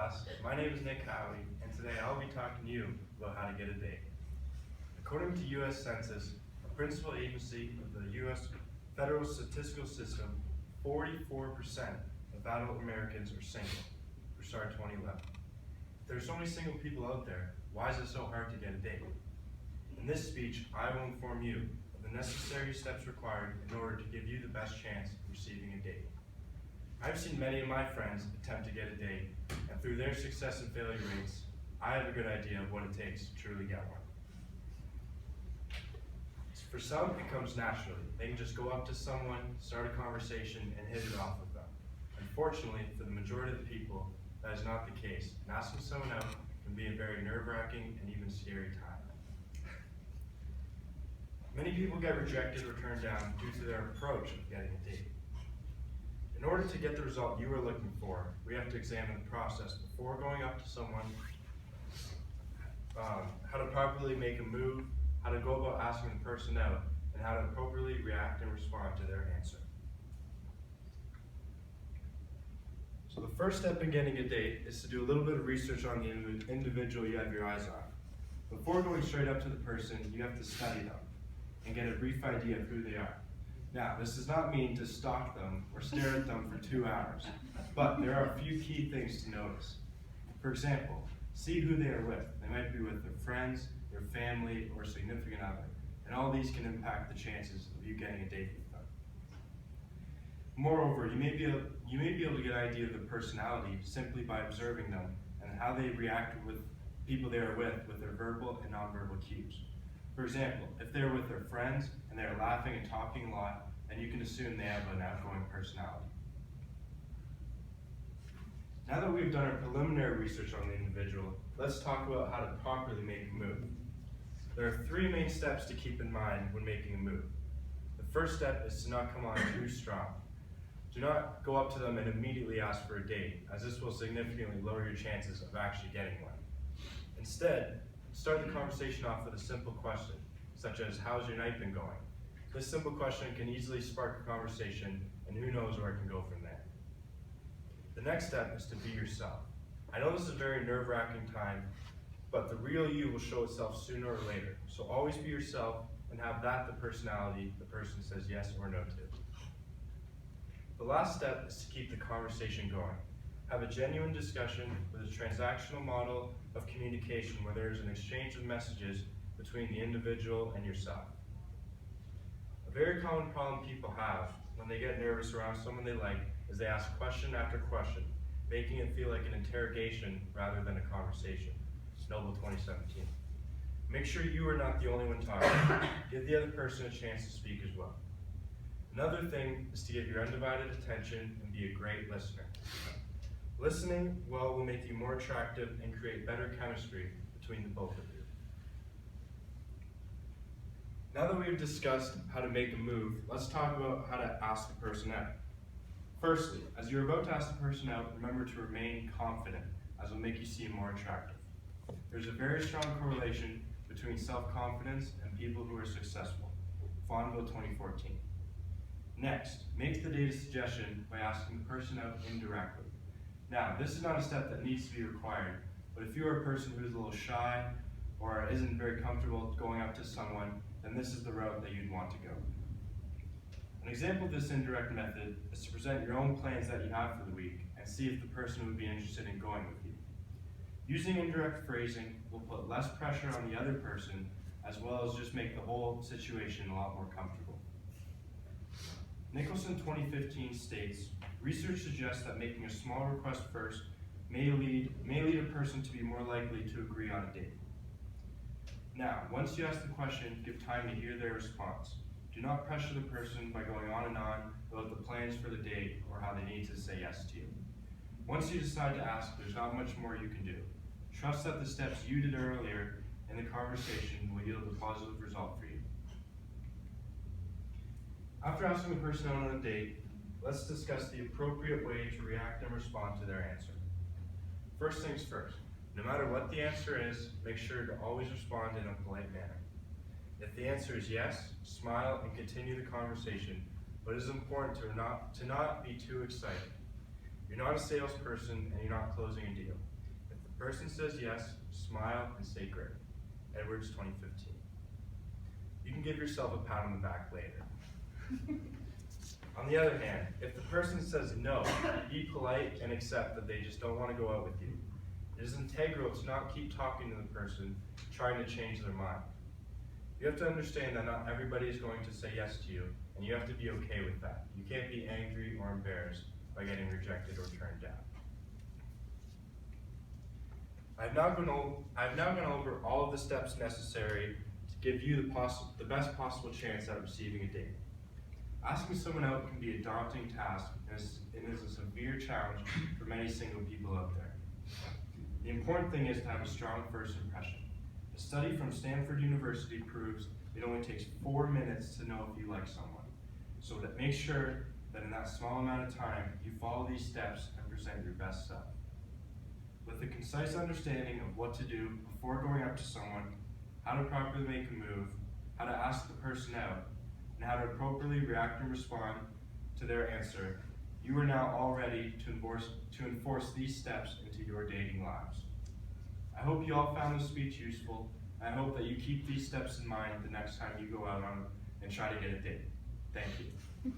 class, my name is Nick Howey, and today I'll be talking to you about how to get a date. According to U.S. Census, a principal agency of the U.S. Federal Statistical System, 44% of adult Americans are single, for start 2011. If there's so many single people out there, why is it so hard to get a date? In this speech, I will inform you of the necessary steps required in order to give you the best chance of receiving a date. I've seen many of my friends attempt to get a date, and through their success and failure rates, I have a good idea of what it takes to truly get one. For some, it comes naturally. They can just go up to someone, start a conversation, and hit it off with them. Unfortunately, for the majority of the people, that is not the case, and asking someone out can be a very nerve-wracking and even scary time. Many people get rejected or turned down due to their approach of getting a date. In order to get the result you are looking for, we have to examine the process before going up to someone, how to properly make a move, how to go about asking the person out, and how to appropriately react and respond to their answer. So the first step in getting a date is to do a little bit of research on the individual you have your eyes on. Before going straight up to the person, you have to study them and get a brief idea of who they are. Now, this does not mean to stalk them or stare at them for 2 hours, but there are a few key things to notice. For example, see who they are with. They might be with their friends, their family, or significant other, and all these can impact the chances of you getting a date with them. Moreover, you may be able to get an idea of their personality simply by observing them and how they react with people they are with their verbal and nonverbal cues. For example, if they're with their friends and they're laughing and talking a lot, then you can assume they have an outgoing personality. Now that we've done our preliminary research on the individual, let's talk about how to properly make a move. There are 3 main steps to keep in mind when making a move. The first step is to not come on too strong. Do not go up to them and immediately ask for a date, as this will significantly lower your chances of actually getting one. Instead, start the conversation off with a simple question, such as, how's your night been going? This simple question can easily spark a conversation, and who knows where it can go from there. The next step is to be yourself. I know this is a very nerve-wracking time, but the real you will show itself sooner or later. So always be yourself and have that the personality the person says yes or no to. The last step is to keep the conversation going. Have a genuine discussion with a transactional model of communication where there is an exchange of messages between the individual and yourself. A very common problem people have when they get nervous around someone they like is they ask question after question, making it feel like an interrogation rather than a conversation. Noble 2017. Make sure you are not the only one talking. Give the other person a chance to speak as well. Another thing is to give your undivided attention and be a great listener. Listening well will make you more attractive and create better chemistry between the both of you. Now that we've discussed how to make a move, let's talk about how to ask the person out. Firstly, as you're about to ask the person out, remember to remain confident, as it will make you seem more attractive. There's a very strong correlation between self-confidence and people who are successful. Fonville 2014. Next, make the date a suggestion by asking the person out indirectly. Now, this is not a step that needs to be required, but if you are a person who is a little shy or isn't very comfortable going up to someone, then this is the route that you'd want to go. An example of this indirect method is to present your own plans that you have for the week and see if the person would be interested in going with you. Using indirect phrasing will put less pressure on the other person, as well as just make the whole situation a lot more comfortable. Nicholson 2015 states, research suggests that making a small request first may lead a person to be more likely to agree on a date. Now, once you ask the question, give time to hear their response. Do not pressure the person by going on and on about the plans for the date or how they need to say yes to you. Once you decide to ask, there's not much more you can do. Trust that the steps you did earlier in the conversation will yield a positive result for you. After asking the person out on a date, let's discuss the appropriate way to react and respond to their answer. First things first, no matter what the answer is, make sure to always respond in a polite manner. If the answer is yes, smile and continue the conversation, but it is important to not be too excited. You're not a salesperson and you're not closing a deal. Person says yes, smile, and say great. Edwards, 2015. You can give yourself a pat on the back later. On the other hand, if the person says no, be polite and accept that they just don't want to go out with you. It is integral to not keep talking to the person, trying to change their mind. You have to understand that not everybody is going to say yes to you, and you have to be okay with that. You can't be angry or embarrassed by getting rejected or turned down. I've now gone over all of the steps necessary to give you the best possible chance at receiving a date. Asking someone out can be a daunting task and is a severe challenge for many single people out there. The important thing is to have a strong first impression. A study from Stanford University proves it only takes 4 minutes to know if you like someone. So that make sure that in that small amount of time, you follow these steps and present your best self. With a concise understanding of what to do before going up to someone, how to properly make a move, how to ask the person out, and how to appropriately react and respond to their answer, you are now all ready to enforce these steps into your dating lives. I hope you all found this speech useful, and I hope that you keep these steps in mind the next time you go out and try to get a date. Thank you.